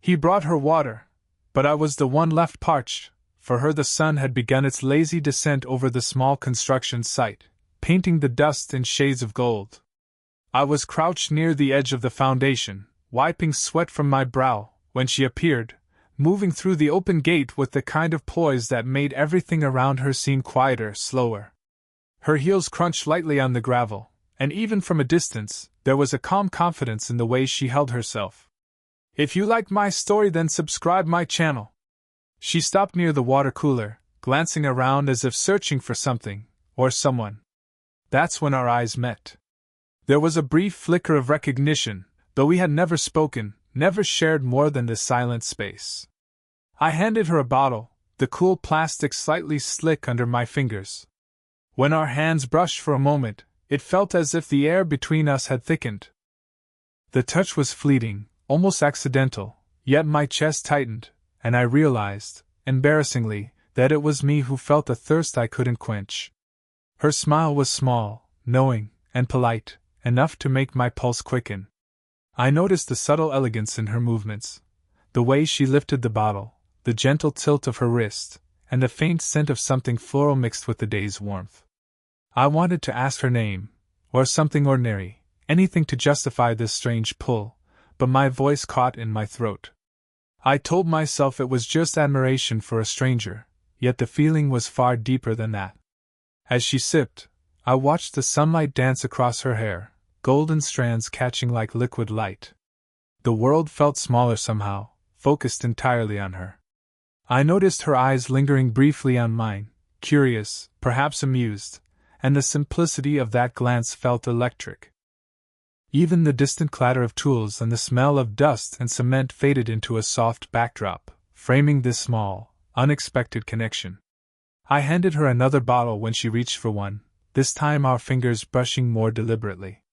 He brought her water, but I was the one left parched. For her the sun had begun its lazy descent over the small construction site, painting the dust in shades of gold. I was crouched near the edge of the foundation, wiping sweat from my brow, when she appeared, moving through the open gate with the kind of poise that made everything around her seem quieter, slower. Her heels crunched lightly on the gravel, and even from a distance, there was a calm confidence in the way she held herself. If you liked my story, then subscribe my channel. She stopped near the water cooler, glancing around as if searching for something, or someone. That's when our eyes met. There was a brief flicker of recognition, though we had never spoken, never shared more than this silent space. I handed her a bottle, the cool plastic slightly slick under my fingers. When our hands brushed for a moment, it felt as if the air between us had thickened. The touch was fleeting, almost accidental, yet my chest tightened, and I realized, embarrassingly, that it was me who felt a thirst I couldn't quench. Her smile was small, knowing, and polite, enough to make my pulse quicken. I noticed the subtle elegance in her movements, the way she lifted the bottle, the gentle tilt of her wrist, and the faint scent of something floral mixed with the day's warmth. I wanted to ask her name, or something ordinary, anything to justify this strange pull, but my voice caught in my throat. I told myself it was just admiration for a stranger, yet the feeling was far deeper than that. As she sipped, I watched the sunlight dance across her hair, golden strands catching like liquid light. The world felt smaller somehow, focused entirely on her. I noticed her eyes lingering briefly on mine, curious, perhaps amused, and the simplicity of that glance felt electric. Even the distant clatter of tools and the smell of dust and cement faded into a soft backdrop, framing this small, unexpected connection. I handed her another bottle when she reached for one, this time our fingers brushing more deliberately.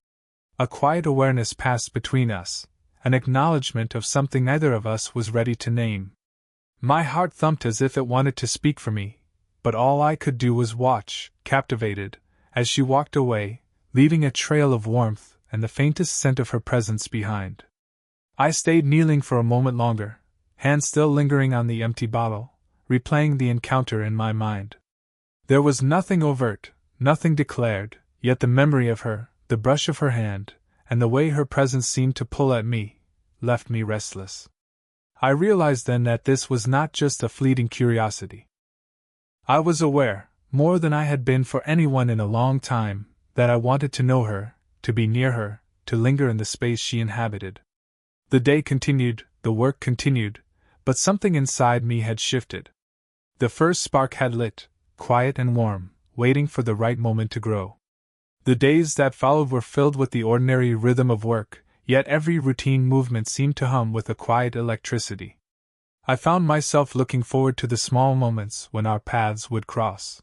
A quiet awareness passed between us, an acknowledgement of something neither of us was ready to name. My heart thumped as if it wanted to speak for me, but all I could do was watch, captivated, as she walked away, leaving a trail of warmth and the faintest scent of her presence behind. I stayed kneeling for a moment longer, hands still lingering on the empty bottle, replaying the encounter in my mind. There was nothing overt, nothing declared, yet the memory of her, the brush of her hand, and the way her presence seemed to pull at me, left me restless. I realized then that this was not just a fleeting curiosity. I was aware, more than I had been for anyone in a long time, that I wanted to know her, to be near her, to linger in the space she inhabited. The day continued, the work continued, but something inside me had shifted. The first spark had lit, quiet and warm, waiting for the right moment to grow. The days that followed were filled with the ordinary rhythm of work, yet every routine movement seemed to hum with a quiet electricity. I found myself looking forward to the small moments when our paths would cross.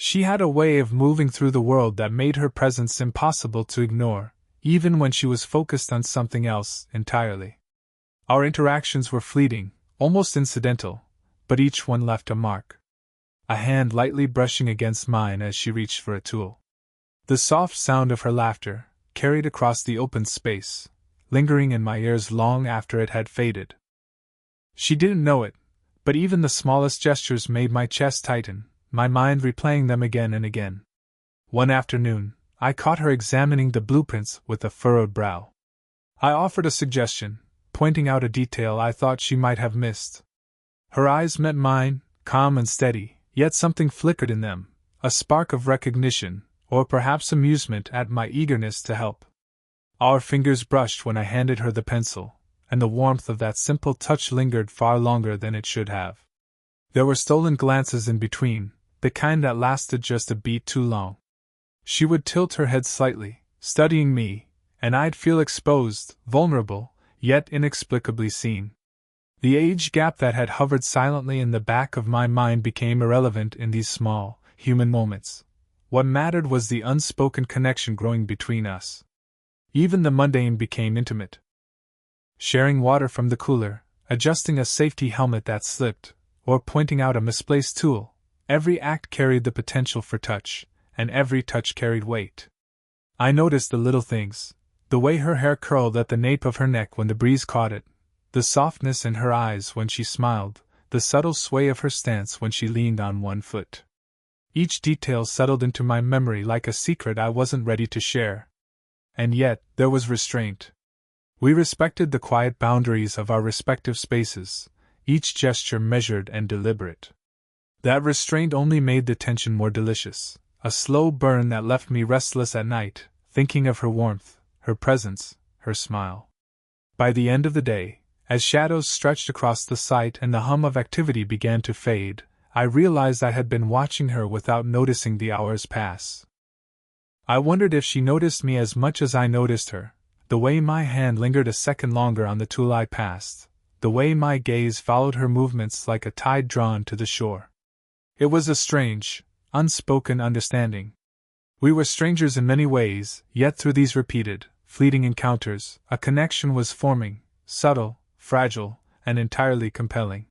She had a way of moving through the world that made her presence impossible to ignore, even when she was focused on something else entirely. Our interactions were fleeting, almost incidental, but each one left a mark. A hand lightly brushing against mine as she reached for a tool. The soft sound of her laughter, carried across the open space, lingering in my ears long after it had faded. She didn't know it, but even the smallest gestures made my chest tighten, my mind replaying them again and again. One afternoon, I caught her examining the blueprints with a furrowed brow. I offered a suggestion, pointing out a detail I thought she might have missed. Her eyes met mine, calm and steady, yet something flickered in them, a spark of recognition, or perhaps amusement at my eagerness to help. Our fingers brushed when I handed her the pencil, and the warmth of that simple touch lingered far longer than it should have. There were stolen glances in between, the kind that lasted just a beat too long. She would tilt her head slightly, studying me, and I'd feel exposed, vulnerable, yet inexplicably seen. The age gap that had hovered silently in the back of my mind became irrelevant in these small, human moments. What mattered was the unspoken connection growing between us. Even the mundane became intimate. Sharing water from the cooler, adjusting a safety helmet that slipped, or pointing out a misplaced tool, every act carried the potential for touch, and every touch carried weight. I noticed the little things, the way her hair curled at the nape of her neck when the breeze caught it, The softness in her eyes when she smiled, the subtle sway of her stance when she leaned on one foot. Each detail settled into my memory like a secret I wasn't ready to share. And yet, there was restraint. We respected the quiet boundaries of our respective spaces, each gesture measured and deliberate. That restraint only made the tension more delicious, a slow burn that left me restless at night, thinking of her warmth, her presence, her smile. By the end of the day, as shadows stretched across the site and the hum of activity began to fade, I realized I had been watching her without noticing the hours pass. I wondered if she noticed me as much as I noticed her, the way my hand lingered a second longer on the tool I passed, the way my gaze followed her movements like a tide drawn to the shore. It was a strange, unspoken understanding. We were strangers in many ways, yet through these repeated, fleeting encounters, a connection was forming, subtle, fragile, and entirely compelling.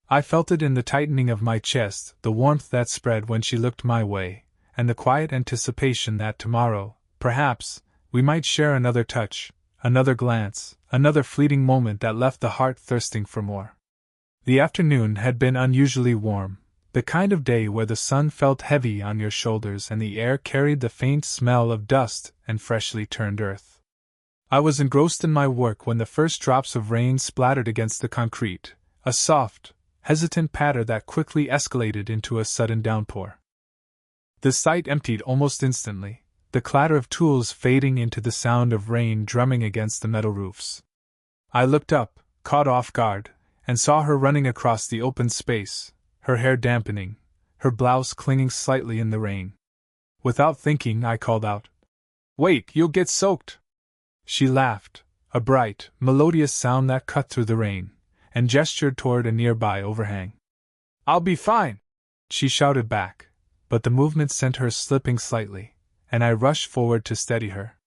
I felt it in the tightening of my chest, the warmth that spread when she looked my way, and the quiet anticipation that tomorrow, perhaps, we might share another touch, another glance, another fleeting moment that left the heart thirsting for more. The afternoon had been unusually warm, the kind of day where the sun felt heavy on your shoulders and the air carried the faint smell of dust and freshly turned earth. I was engrossed in my work when the first drops of rain splattered against the concrete, a soft, hesitant patter that quickly escalated into a sudden downpour. The site emptied almost instantly, the clatter of tools fading into the sound of rain drumming against the metal roofs. I looked up, caught off guard, and saw her running across the open space, her hair dampening, her blouse clinging slightly in the rain. Without thinking, I called out, "Wait, you'll get soaked!" She laughed, a bright, melodious sound that cut through the rain, and gestured toward a nearby overhang. "I'll be fine!" she shouted back, but the movement sent her slipping slightly, and I rushed forward to steady her.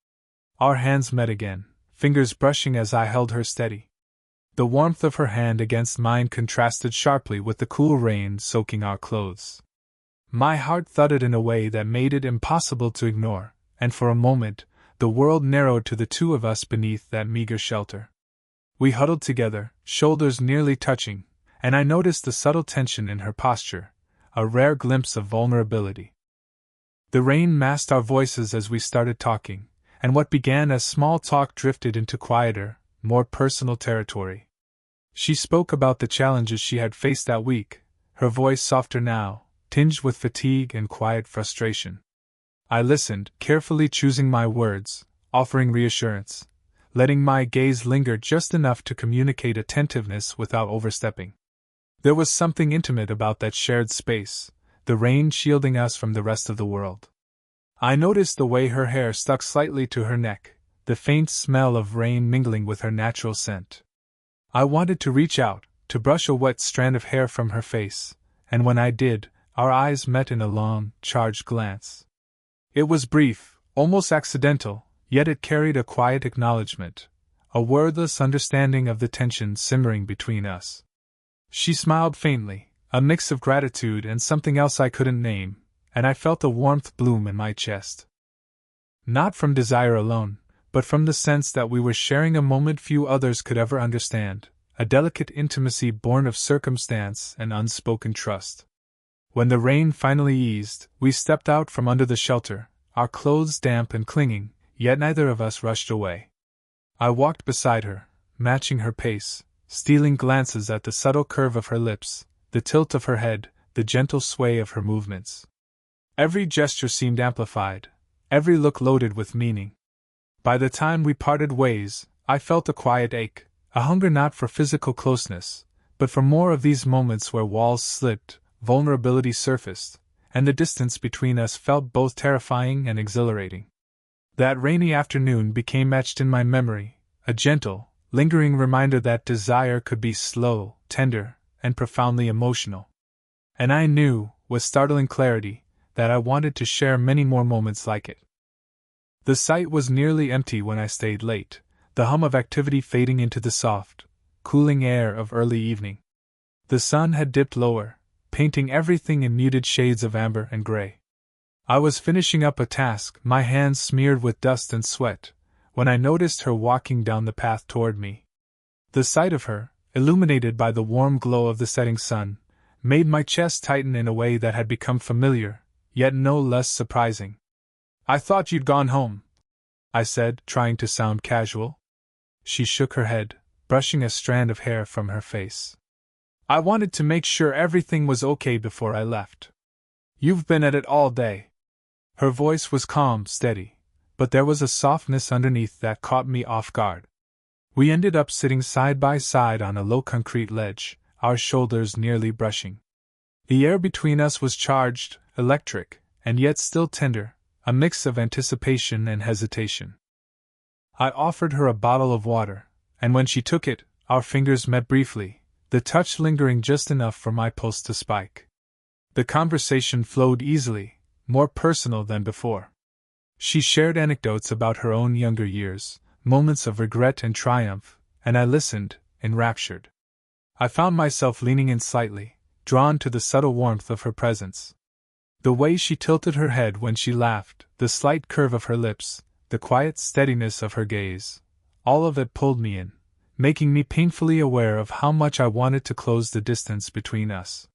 Our hands met again, fingers brushing as I held her steady. The warmth of her hand against mine contrasted sharply with the cool rain soaking our clothes. My heart thudded in a way that made it impossible to ignore, and for a moment, the world narrowed to the two of us beneath that meager shelter. We huddled together, shoulders nearly touching, and I noticed the subtle tension in her posture, a rare glimpse of vulnerability. The rain masked our voices as we started talking, and what began as small talk drifted into quieter, more personal territory. She spoke about the challenges she had faced that week, her voice softer now, tinged with fatigue and quiet frustration. I listened, carefully choosing my words, offering reassurance, letting my gaze linger just enough to communicate attentiveness without overstepping. There was something intimate about that shared space, the rain shielding us from the rest of the world. I noticed the way her hair stuck slightly to her neck, the faint smell of rain mingling with her natural scent. I wanted to reach out, to brush a wet strand of hair from her face, and when I did, our eyes met in a long, charged glance. It was brief, almost accidental, yet it carried a quiet acknowledgement, a wordless understanding of the tension simmering between us. She smiled faintly, a mix of gratitude and something else I couldn't name, and I felt a warmth bloom in my chest. Not from desire alone, but from the sense that we were sharing a moment few others could ever understand, a delicate intimacy born of circumstance and unspoken trust. When the rain finally eased, we stepped out from under the shelter, our clothes damp and clinging, yet neither of us rushed away. I walked beside her, matching her pace, stealing glances at the subtle curve of her lips, the tilt of her head, the gentle sway of her movements. Every gesture seemed amplified, every look loaded with meaning. By the time we parted ways, I felt a quiet ache, a hunger not for physical closeness, but for more of these moments where walls slipped, vulnerability surfaced, and the distance between us felt both terrifying and exhilarating. That rainy afternoon became etched in my memory, a gentle, lingering reminder that desire could be slow, tender, and profoundly emotional. And I knew, with startling clarity, that I wanted to share many more moments like it. The site was nearly empty when I stayed late, the hum of activity fading into the soft, cooling air of early evening. The sun had dipped lower, painting everything in muted shades of amber and gray. I was finishing up a task, my hands smeared with dust and sweat, when I noticed her walking down the path toward me. The sight of her, illuminated by the warm glow of the setting sun, made my chest tighten in a way that had become familiar, yet no less surprising. "I thought you'd gone home," I said, trying to sound casual. She shook her head, brushing a strand of hair from her face. "I wanted to make sure everything was okay before I left. You've been at it all day." Her voice was calm, steady, but there was a softness underneath that caught me off guard. We ended up sitting side by side on a low concrete ledge, our shoulders nearly brushing. The air between us was charged, electric, and yet still tender, a mix of anticipation and hesitation. I offered her a bottle of water, and when she took it, our fingers met briefly, the touch lingering just enough for my pulse to spike. The conversation flowed easily, more personal than before. She shared anecdotes about her own younger years, moments of regret and triumph, and I listened, enraptured. I found myself leaning in slightly, drawn to the subtle warmth of her presence. The way she tilted her head when she laughed, the slight curve of her lips, the quiet steadiness of her gaze, all of it pulled me in, making me painfully aware of how much I wanted to close the distance between us.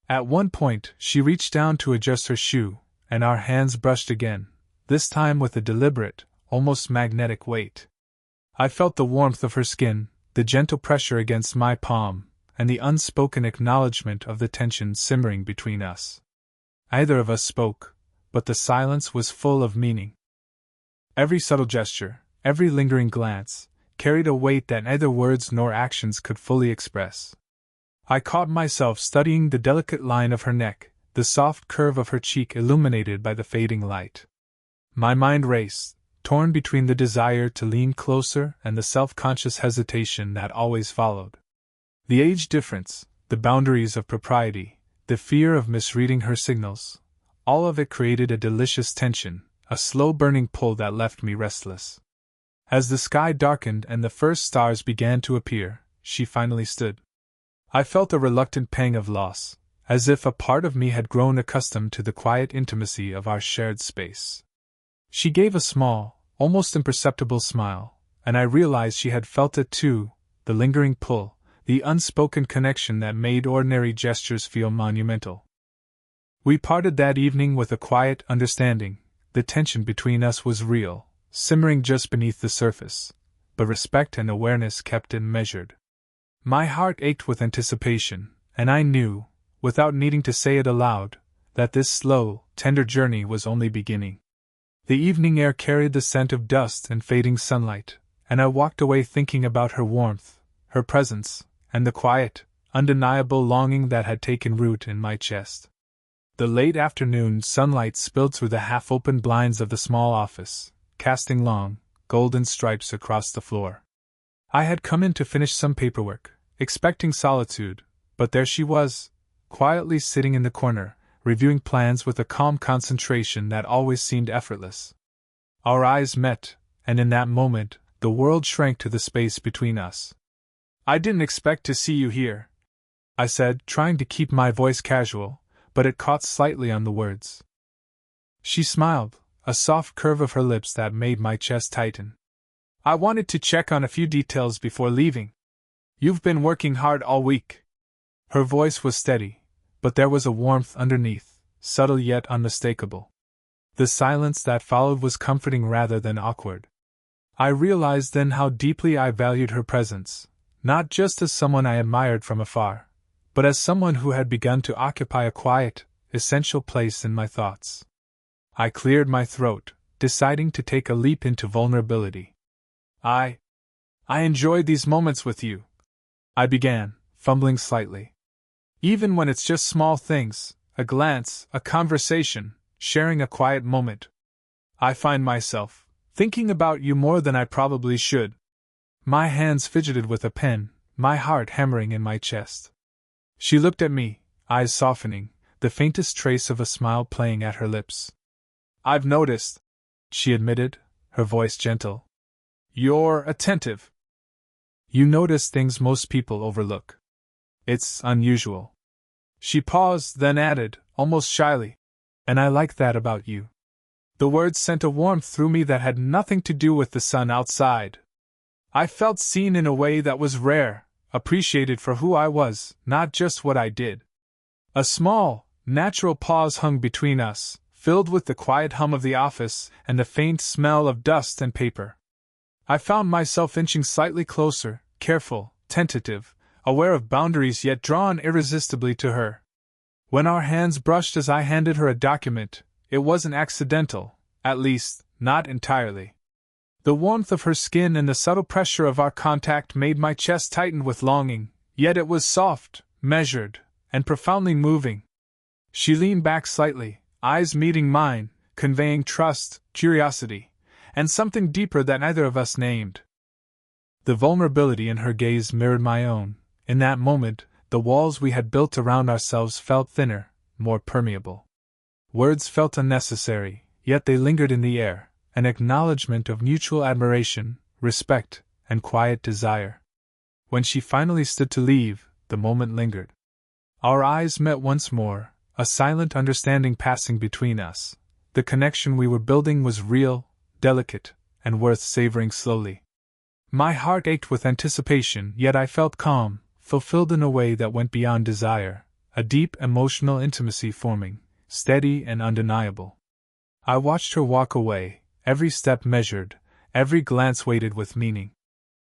At one point, she reached down to adjust her shoe, and our hands brushed again, this time with a deliberate, almost magnetic weight. I felt the warmth of her skin, the gentle pressure against my palm, and the unspoken acknowledgement of the tension simmering between us. Neither of us spoke, but the silence was full of meaning. Every subtle gesture, every lingering glance, carried a weight that neither words nor actions could fully express. I caught myself studying the delicate line of her neck, the soft curve of her cheek illuminated by the fading light. My mind raced, torn between the desire to lean closer and the self-conscious hesitation that always followed. The age difference, the boundaries of propriety, the fear of misreading her signals, all of it created a delicious tension, a slow-burning pull that left me restless. As the sky darkened and the first stars began to appear, she finally stood. I felt a reluctant pang of loss, as if a part of me had grown accustomed to the quiet intimacy of our shared space. She gave a small, almost imperceptible smile, and I realized she had felt it too, the lingering pull, the unspoken connection that made ordinary gestures feel monumental. We parted that evening with a quiet understanding. The tension between us was real, simmering just beneath the surface, but respect and awareness kept it measured. My heart ached with anticipation, and I knew, without needing to say it aloud, that this slow, tender journey was only beginning. The evening air carried the scent of dust and fading sunlight, and I walked away thinking about her warmth, her presence, and the quiet, undeniable longing that had taken root in my chest. The late afternoon sunlight spilled through the half-open blinds of the small office, casting long, golden stripes across the floor. I had come in to finish some paperwork, expecting solitude, but there she was, quietly sitting in the corner, reviewing plans with a calm concentration that always seemed effortless. Our eyes met, and in that moment, the world shrank to the space between us. "I didn't expect to see you here," I said, trying to keep my voice casual, but it caught slightly on the words. She smiled, a soft curve of her lips that made my chest tighten. "I wanted to check on a few details before leaving. You've been working hard all week." Her voice was steady, but there was a warmth underneath, subtle yet unmistakable. The silence that followed was comforting rather than awkward. I realized then how deeply I valued her presence, not just as someone I admired from afar, but as someone who had begun to occupy a quiet, essential place in my thoughts. I cleared my throat, deciding to take a leap into vulnerability. I enjoyed these moments with you," I began, fumbling slightly. "Even when it's just small things, a glance, a conversation, sharing a quiet moment. I find myself thinking about you more than I probably should." My hands fidgeted with a pen, my heart hammering in my chest. She looked at me, eyes softening, the faintest trace of a smile playing at her lips. "I've noticed," she admitted, her voice gentle. "You're attentive. You notice things most people overlook. It's unusual." She paused, then added, almost shyly, "And I like that about you." The words sent a warmth through me that had nothing to do with the sun outside. I felt seen in a way that was rare, appreciated for who I was, not just what I did. A small, natural pause hung between us, filled with the quiet hum of the office and the faint smell of dust and paper. I found myself inching slightly closer, careful, tentative, aware of boundaries yet drawn irresistibly to her. When our hands brushed as I handed her a document, it wasn't accidental, at least, not entirely. The warmth of her skin and the subtle pressure of our contact made my chest tighten with longing, yet it was soft, measured, and profoundly moving. She leaned back slightly, eyes meeting mine, conveying trust, curiosity, and something deeper that neither of us named. The vulnerability in her gaze mirrored my own. In that moment, the walls we had built around ourselves felt thinner, more permeable. Words felt unnecessary, yet they lingered in the air, an acknowledgement of mutual admiration, respect, and quiet desire. When she finally stood to leave, the moment lingered. Our eyes met once more, a silent understanding passing between us. The connection we were building was real, delicate, and worth savoring slowly. My heart ached with anticipation, yet I felt calm, fulfilled in a way that went beyond desire, a deep emotional intimacy forming, steady and undeniable. I watched her walk away, every step measured, every glance weighted with meaning.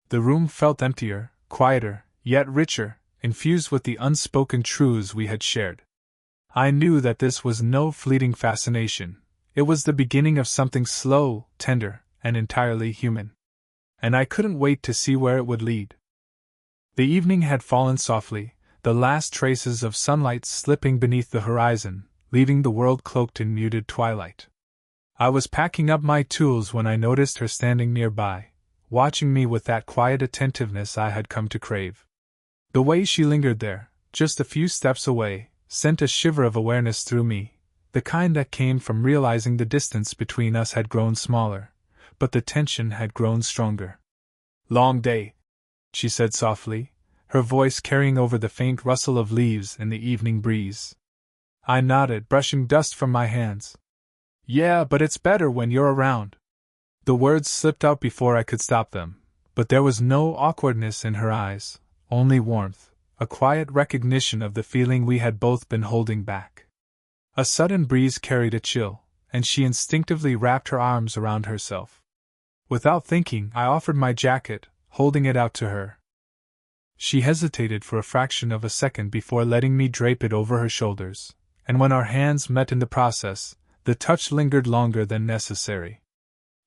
The room felt emptier, quieter, yet richer, infused with the unspoken truths we had shared. I knew that this was no fleeting fascination. It was the beginning of something slow, tender, and entirely human. And I couldn't wait to see where it would lead. The evening had fallen softly, the last traces of sunlight slipping beneath the horizon, leaving the world cloaked in muted twilight. I was packing up my tools when I noticed her standing nearby, watching me with that quiet attentiveness I had come to crave. The way she lingered there, just a few steps away, sent a shiver of awareness through me, the kind that came from realizing the distance between us had grown smaller, but the tension had grown stronger. "Long day," she said softly, her voice carrying over the faint rustle of leaves in the evening breeze. I nodded, brushing dust from my hands. "Yeah, but it's better when you're around." The words slipped out before I could stop them, but there was no awkwardness in her eyes, only warmth, a quiet recognition of the feeling we had both been holding back. A sudden breeze carried a chill, and she instinctively wrapped her arms around herself. Without thinking, I offered my jacket, holding it out to her. She hesitated for a fraction of a second before letting me drape it over her shoulders, and when our hands met in the process, the touch lingered longer than necessary.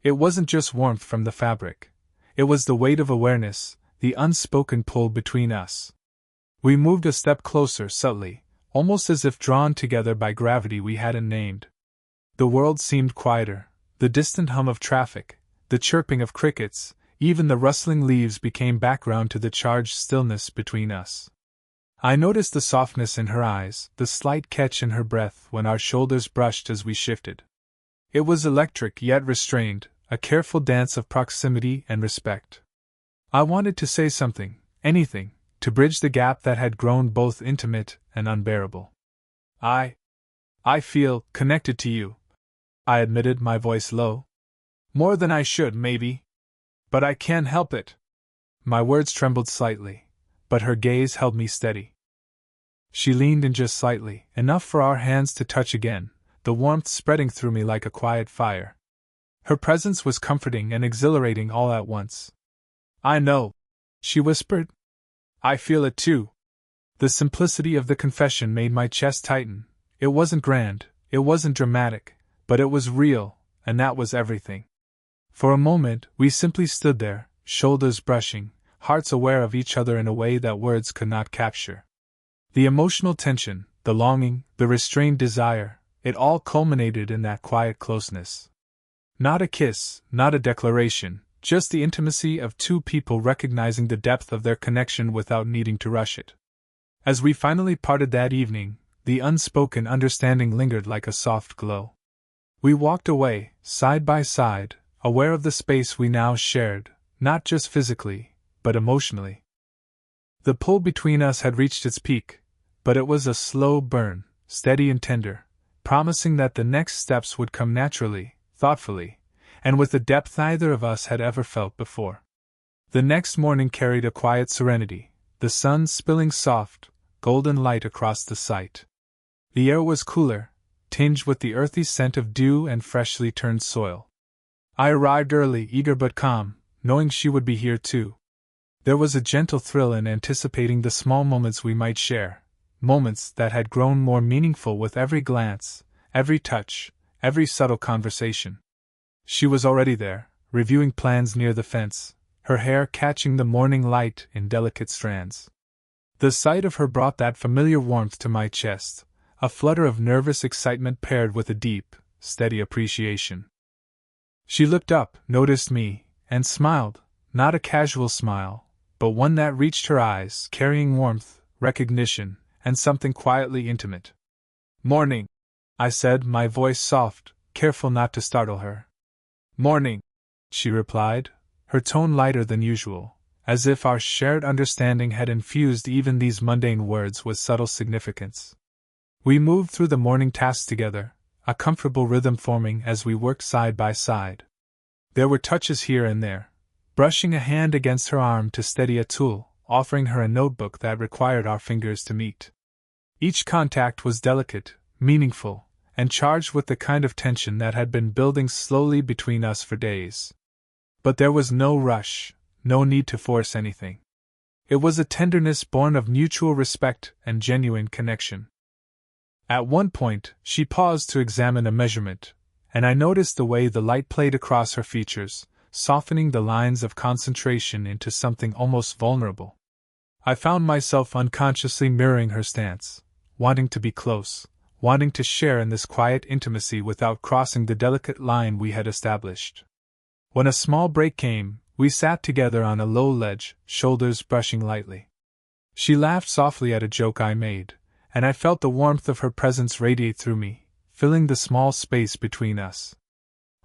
It wasn't just warmth from the fabric. It was the weight of awareness, the unspoken pull between us. We moved a step closer subtly, almost as if drawn together by gravity we hadn't named. The world seemed quieter, the distant hum of traffic, the chirping of crickets, even the rustling leaves became background to the charged stillness between us. I noticed the softness in her eyes, the slight catch in her breath when our shoulders brushed as we shifted. It was electric yet restrained, a careful dance of proximity and respect. I wanted to say something, anything, to bridge the gap that had grown both intimate and unbearable. I feel connected to you," I admitted, my voice low. "More than I should, maybe. But I can't help it." My words trembled slightly, but her gaze held me steady. She leaned in just slightly, enough for our hands to touch again, the warmth spreading through me like a quiet fire. Her presence was comforting and exhilarating all at once. "I know," she whispered. "I feel it too." The simplicity of the confession made my chest tighten. It wasn't grand, it wasn't dramatic, but it was real, and that was everything. For a moment, we simply stood there, shoulders brushing, hearts aware of each other in a way that words could not capture. The emotional tension, the longing, the restrained desire, it all culminated in that quiet closeness. Not a kiss, not a declaration, just the intimacy of two people recognizing the depth of their connection without needing to rush it. As we finally parted that evening, the unspoken understanding lingered like a soft glow. We walked away, side by side, aware of the space we now shared, not just physically, but emotionally. The pull between us had reached its peak, but it was a slow burn, steady and tender, promising that the next steps would come naturally, thoughtfully, and with a depth neither of us had ever felt before. The next morning carried a quiet serenity, the sun spilling soft, golden light across the sight. The air was cooler, tinged with the earthy scent of dew and freshly turned soil. I arrived early, eager but calm, knowing she would be here too. There was a gentle thrill in anticipating the small moments we might share, moments that had grown more meaningful with every glance, every touch, every subtle conversation. She was already there, reviewing plans near the fence, her hair catching the morning light in delicate strands. The sight of her brought that familiar warmth to my chest, a flutter of nervous excitement paired with a deep, steady appreciation. She looked up, noticed me, and smiled, not a casual smile, but one that reached her eyes, carrying warmth, recognition, and something quietly intimate. "Morning," I said, my voice soft, careful not to startle her. "Morning," she replied, her tone lighter than usual, as if our shared understanding had infused even these mundane words with subtle significance. We moved through the morning tasks together, a comfortable rhythm forming as we worked side by side. There were touches here and there, brushing a hand against her arm to steady a tool, offering her a notebook that required our fingers to meet. Each contact was delicate, meaningful, and charged with the kind of tension that had been building slowly between us for days. But there was no rush, no need to force anything. It was a tenderness born of mutual respect and genuine connection. At one point, she paused to examine a measurement, and I noticed the way the light played across her features, softening the lines of concentration into something almost vulnerable. I found myself unconsciously mirroring her stance, wanting to be close, wanting to share in this quiet intimacy without crossing the delicate line we had established. When a small break came, we sat together on a low ledge, shoulders brushing lightly. She laughed softly at a joke I made, and I felt the warmth of her presence radiate through me, filling the small space between us.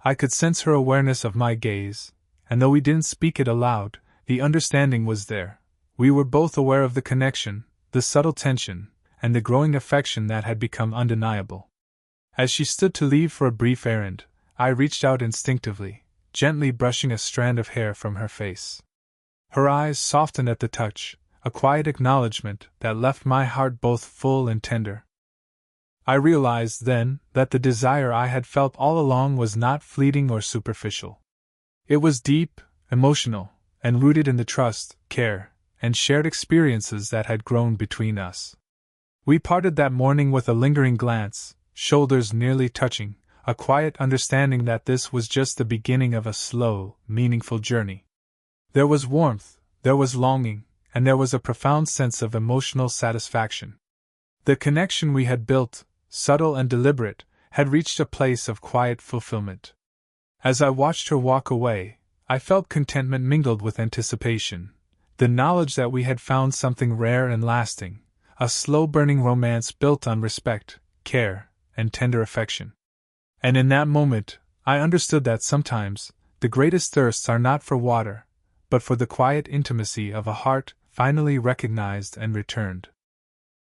I could sense her awareness of my gaze, and though we didn't speak it aloud, the understanding was there. We were both aware of the connection, the subtle tension, and the growing affection that had become undeniable. As she stood to leave for a brief errand, I reached out instinctively, gently brushing a strand of hair from her face. Her eyes softened at the touch, a quiet acknowledgement that left my heart both full and tender. I realized then that the desire I had felt all along was not fleeting or superficial. It was deep, emotional, and rooted in the trust, care, and shared experiences that had grown between us. We parted that morning with a lingering glance, shoulders nearly touching, a quiet understanding that this was just the beginning of a slow, meaningful journey. There was warmth, there was longing, and there was a profound sense of emotional satisfaction. The connection we had built, subtle and deliberate, had reached a place of quiet fulfillment. As I watched her walk away, I felt contentment mingled with anticipation, the knowledge that we had found something rare and lasting, a slow-burning romance built on respect, care, and tender affection. And in that moment, I understood that sometimes, the greatest thirsts are not for water, but for the quiet intimacy of a heart finally recognized and returned.